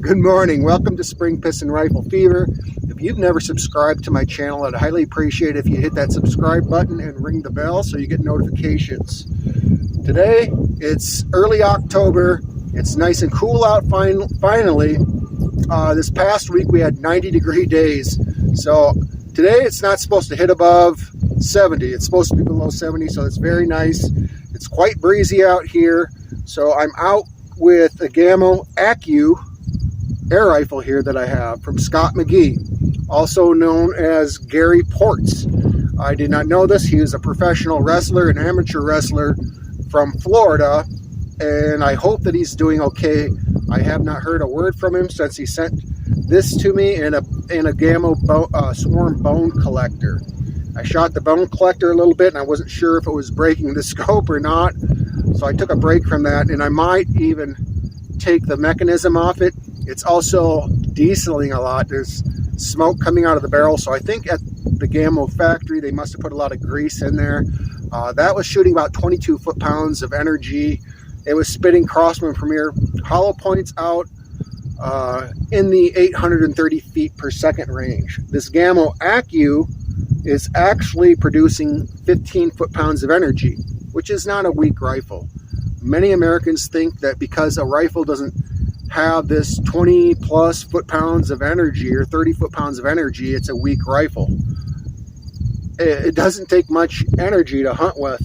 Good morning. Welcome to Spring Piston Rifle Fever. If you've never subscribed to my channel, I'd highly appreciate it if you hit that subscribe button and ring the bell so you get notifications. Today, it's early October. It's nice and cool out finally. This past week we had 90-degree days. So today it's not supposed to hit above 70. It's supposed to be below 70, so it's very nice. It's quite breezy out here. So I'm out with a Gamo ACCU air rifle here that I have from Scott McGee, also known as Gary Ports. I did not know this. He is a professional wrestler, an amateur wrestler from Florida, and I hope that he's doing okay. I have not heard a word from him since he sent this to me in a Gamo swarm bone collector. I shot the bone collector a little bit and I wasn't sure if it was breaking the scope or not, so I took a break from that, and I might even take the mechanism off it. It's also dieseling a lot. There's smoke coming out of the barrel, so I think at the Gamo factory they must have put a lot of grease in there. That was shooting about 22 foot-pounds of energy. It was spitting Crossman Premier hollow points out in the 830 feet per second range. This Gamo ACCU is actually producing 15 foot-pounds of energy, which is not a weak rifle. Many Americans think that because a rifle doesn't have this 20 plus foot-pounds of energy or 30 foot-pounds of energy, it's a weak rifle. It doesn't take much energy to hunt with.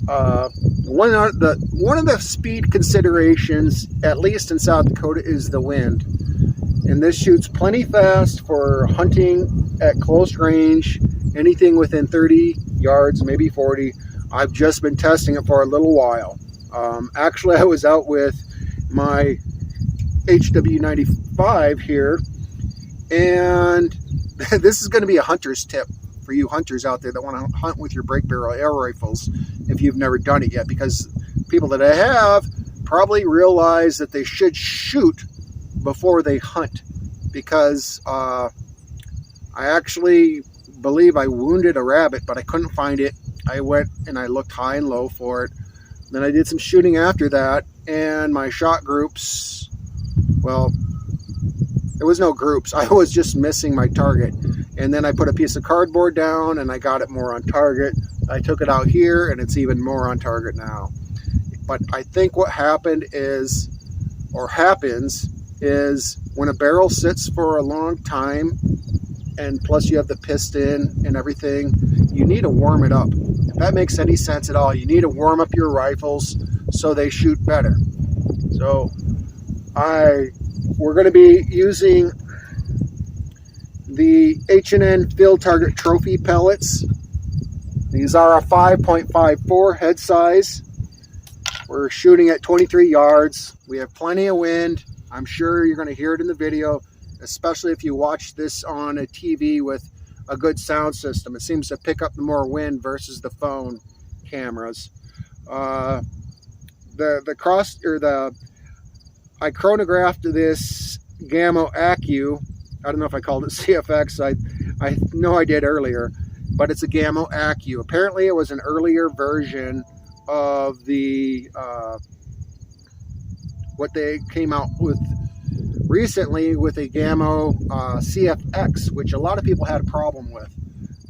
One of the speed considerations, at least in South Dakota, is the wind. And this shoots plenty fast for hunting at close range, anything within 30 yards, maybe 40. I've just been testing it for a little while. Actually, I was out with my HW95 here, and this is going to be a hunter's tip for you hunters out there that want to hunt with your break barrel air rifles if you've never done it yet, because people that I have probably realize that they should shoot before they hunt, because I actually believe I wounded a rabbit, but I couldn't find it. I went and I looked high and low for it. Then I did some shooting after that, and my shot groups, well, there was no groups. I was just missing my target. And then I put a piece of cardboard down and I got it more on target. I took it out here and it's even more on target now. But I think what happened is, or happens, is when a barrel sits for a long time, and plus you have the piston and everything, you need to warm it up. If that makes any sense at all, you need to warm up your rifles so they shoot better. So we're going to be using the H&N Field Target Trophy pellets. These are a 5.54 head size. We're shooting at 23 yards. We have plenty of wind. I'm sure you're going to hear it in the video, especially if you watch this on a TV with a good sound system. It seems to pick up the more wind versus the phone cameras. I chronographed this Gamo ACCU. I don't know if I called it CFX. I know I did earlier, but it's a Gamo ACCU. Apparently it was an earlier version of the what they came out with recently with a Gamo CFX, which a lot of people had a problem with.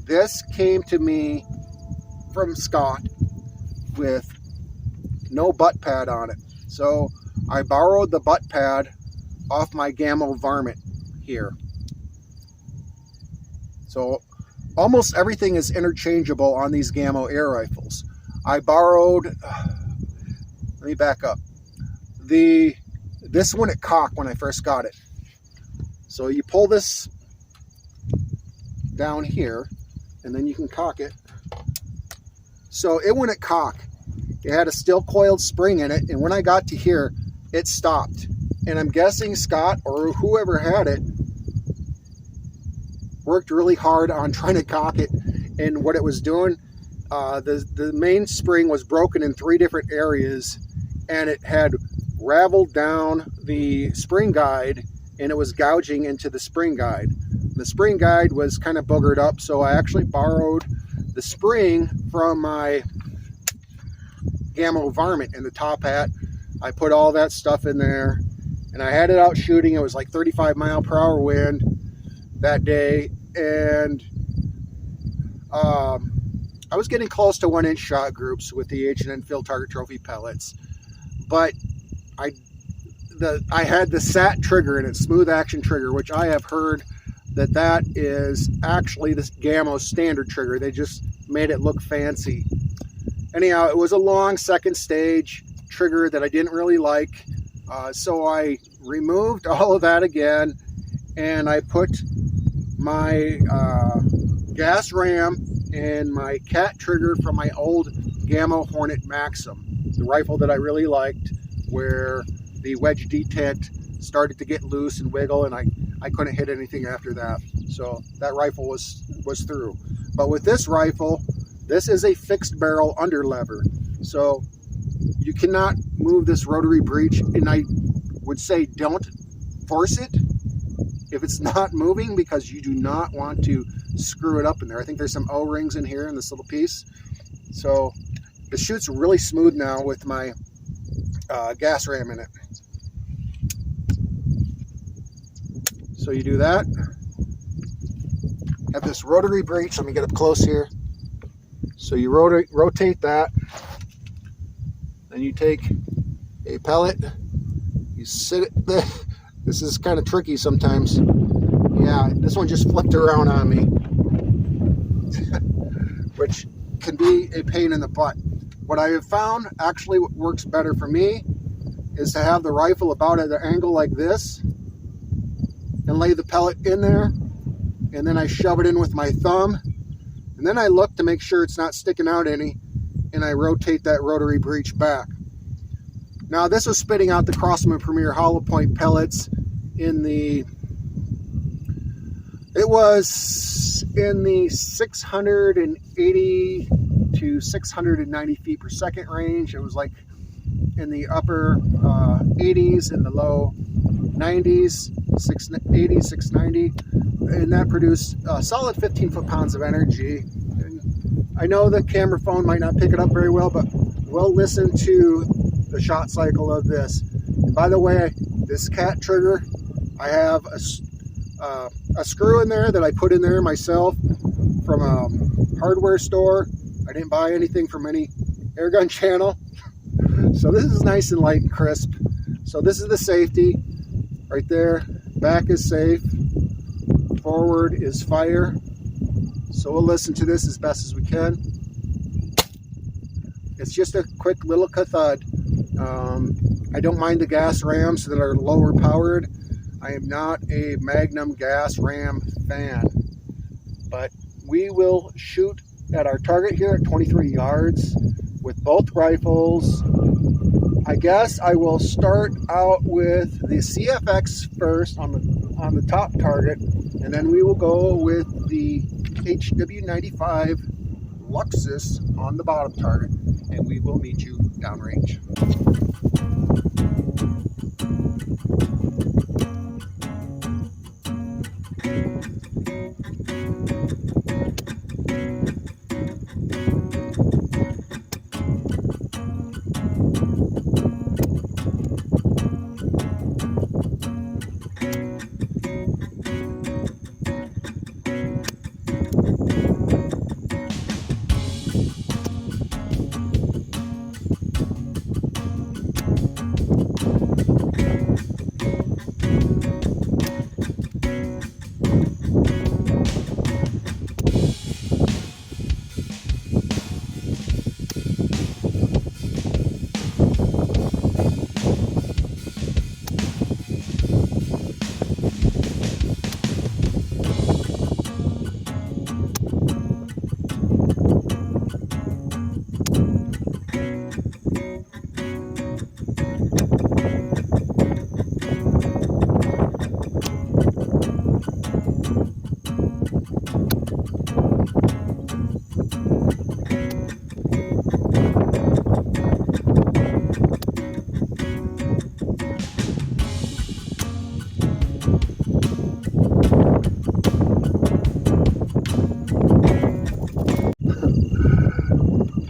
This came to me from Scott with no butt pad on it. So I borrowed the butt pad off my Gamo varmint here. So almost everything is interchangeable on these Gamo air rifles. I borrowed, let me back up. This one it cocked when I first got it. So you pull this down here and then you can cock it. So it wouldn't cock. It had a steel coiled spring in it, and when I got to here, it stopped. And I'm guessing Scott or whoever had it worked really hard on trying to cock it, and what it was doing, the main spring was broken in 3 different areas, and it had raveled down the spring guide, and it was gouging into the spring guide. The spring guide was kind of boogered up, so I actually borrowed the spring from my Gamo varmint in the top hat. I put all that stuff in there, and I had it out shooting. It was like 35-mile-per-hour wind that day, and I was getting close to 1-inch shot groups with the H&N Field Target Trophy pellets, but I had the SAT trigger in it, smooth action trigger, which I have heard that is actually this Gamo standard trigger. They just made it look fancy. Anyhow, it was a long second stage trigger that I didn't really like, so I removed all of that again, and I put my gas ram and my cat trigger from my old Gamo Hornet Maxim, the rifle that I really liked, where the wedge detent started to get loose and wiggle, and I couldn't hit anything after that. So that rifle was through. But with this rifle, this is a fixed barrel under lever, so you cannot move this rotary breech, and I would say don't force it if it's not moving, because you do not want to screw it up in there. I think there's some O-rings in here in this little piece. So it shoots really smooth now with my gas ram in it. So you do that. Have this rotary breech. Let me get up close here. So you rotate that. Then you take a pellet. You sit it there. This is kind of tricky sometimes. Yeah, this one just flipped around on me, which can be a pain in the butt. What I have found actually what works better for me is to have the rifle about at an angle like this and lay the pellet in there, and then I shove it in with my thumb, and then I look to make sure it's not sticking out any, and I rotate that rotary breech back. Now this was spitting out the Crosman Premier hollow point pellets in the, it was in the 680 to 690 feet per second range. It was like in the upper 80s and the low 90s, 680, 690, and that produced a solid 15 foot-pounds of energy. And I know the camera phone might not pick it up very well, but we'll listen to the shot cycle of this. And by the way, this cat trigger, I have a screw in there that I put in there myself from a hardware store. I didn't buy anything from any airgun channel. So this is nice and light and crisp. So this is the safety right there. Back is safe. Forward is fire. So we'll listen to this as best as we can. It's just a quick little thud. I don't mind the gas rams that are lower powered. I am not a Magnum gas ram fan, but we will shoot at our target here at 23 yards with both rifles. I guess I will start out with the CFX first on the top target, and then we will go with the HW95 Luxus on the bottom target, and we will meet you downrange.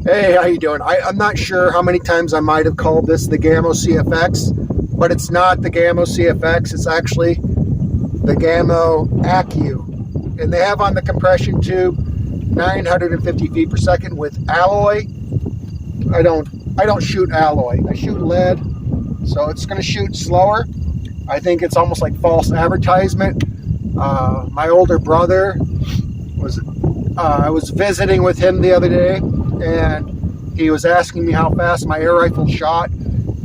Hey, how you doing? I'm not sure how many times I might have called this the Gamo CFX, but it's not the Gamo CFX. It's actually the Gamo ACCU, and they have on the compression tube 950 feet per second with alloy. I don't shoot alloy. I shoot lead, so it's going to shoot slower. I think it's almost like false advertisement. My older brother I was visiting with him the other day, and he was asking me how fast my air rifle shot.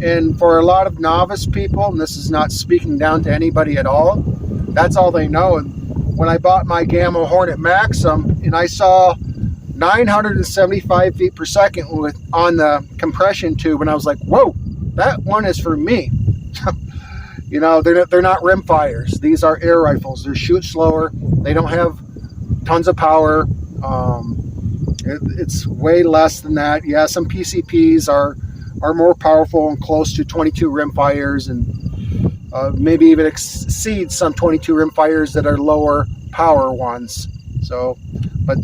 And for a lot of novice people, and this is not speaking down to anybody at all, that's all they know. And when I bought my Gamo Hornet Maxim and I saw 975 feet per second on the compression tube, and I was like, whoa, that one is for me. You know, they're not rim fires. These are air rifles. They shoot slower. They don't have tons of power. It's way less than that. Yeah, some PCPs are more powerful and close to 22 rim fires, and maybe even exceed some 22 rim fires that are lower power ones. So, but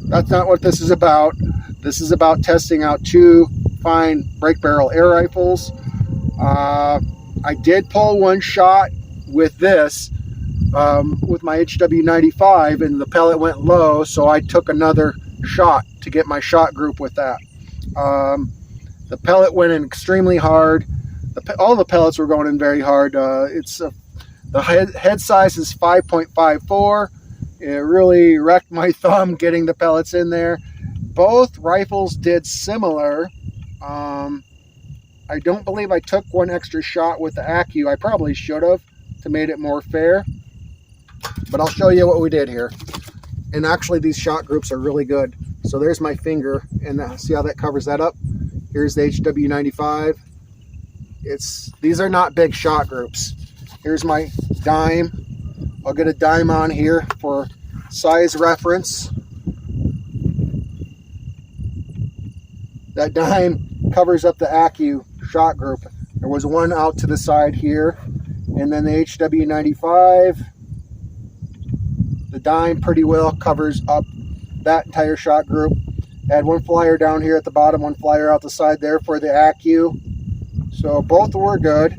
that's not what this is about. This is about testing out two fine break barrel air rifles. I did pull one shot with this, with my HW95, and the pellet went low, so I took another shot to get my shot group with that. The pellet went in extremely hard. All the pellets were going in very hard. The head size is 5.54. It really wrecked my thumb getting the pellets in there. Both rifles did similar. I don't believe I took one extra shot with the ACCU. I probably should have to make it more fair. But I'll show you what we did here. And actually these shot groups are really good. So there's my finger, and see how that covers that up? Here's the HW95. These are not big shot groups. Here's my dime. I'll get a dime on here for size reference. That dime covers up the ACCU shot group. There was one out to the side here, and then the HW95, the dime pretty well covers up that entire shot group. I had one flyer down here at the bottom, one flyer out the side there for the ACCU. So both were good.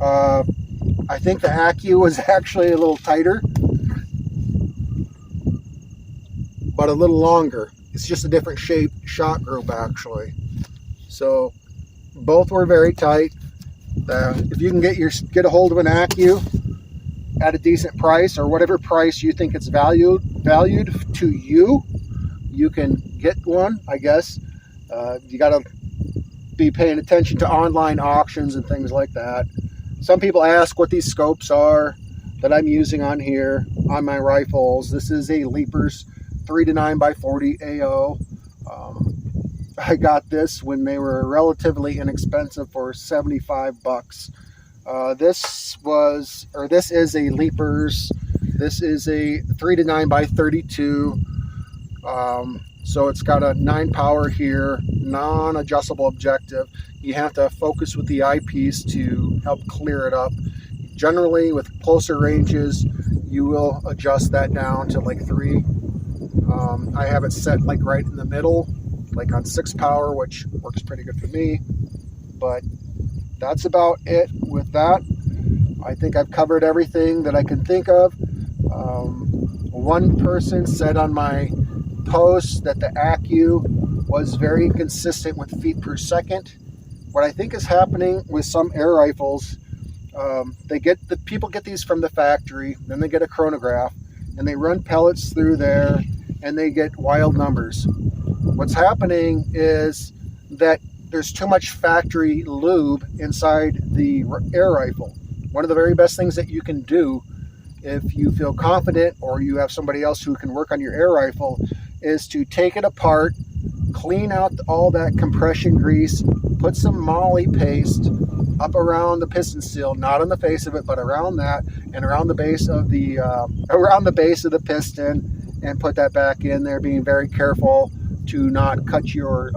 I think the ACCU was actually a little tighter, but a little longer. It's just a different shape shot group actually. So both were very tight. If you can get a hold of an ACCU at a decent price, or whatever price you think it's valued to you, you can get one, I guess. You got to be paying attention to online auctions and things like that. Some people ask what these scopes are that I'm using on here on my rifles. This is a Leapers 3-9x40 AO. I got this when they were relatively inexpensive for 75 bucks. This is a Leapers. This is a 3-9x32. So it's got a 9 power here, non-adjustable objective. You have to focus with the eyepiece to help clear it up. Generally, with closer ranges, you will adjust that down to like 3. I have it set like right in the middle, like on 6 power, which works pretty good for me. But that's about it with that. I think I've covered everything that I can think of. One person said on my post that the ACCU was very consistent with feet per second. What I think is happening with some air rifles, people get these from the factory, then they get a chronograph, and they run pellets through there, and they get wild numbers. What's happening is that there's too much factory lube inside the air rifle. One of the very best things that you can do if you feel confident, or you have somebody else who can work on your air rifle, is to take it apart, clean out all that compression grease, put some moly paste up around the piston seal, not on the face of it, but around that, and around the base of the piston, and put that back in there, being very careful to not cut your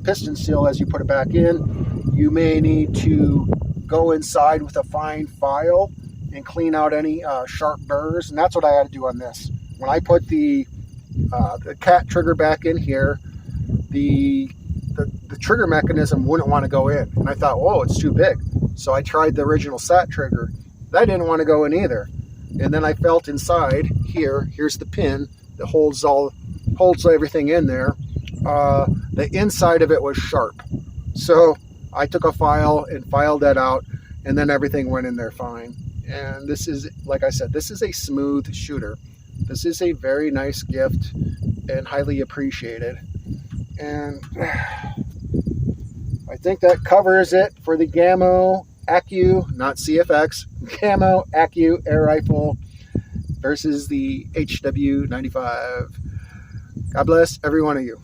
piston seal as you put it back in. You may need to go inside with a fine file and clean out any sharp burrs, and that's what I had to do on this. When I put the cat trigger back in here, the trigger mechanism wouldn't want to go in, and I thought, whoa, it's too big. So I tried the original SAT trigger. That didn't want to go in either. And then I felt inside here's the pin that holds everything in there. The inside of it was sharp. So I took a file and filed that out, and then everything went in there fine. And this is, like I said, this is a smooth shooter. This is a very nice gift and highly appreciated. And I think that covers it for the Gamo ACCU, not CFX, Gamo ACCU air rifle versus the HW95. God bless every one of you.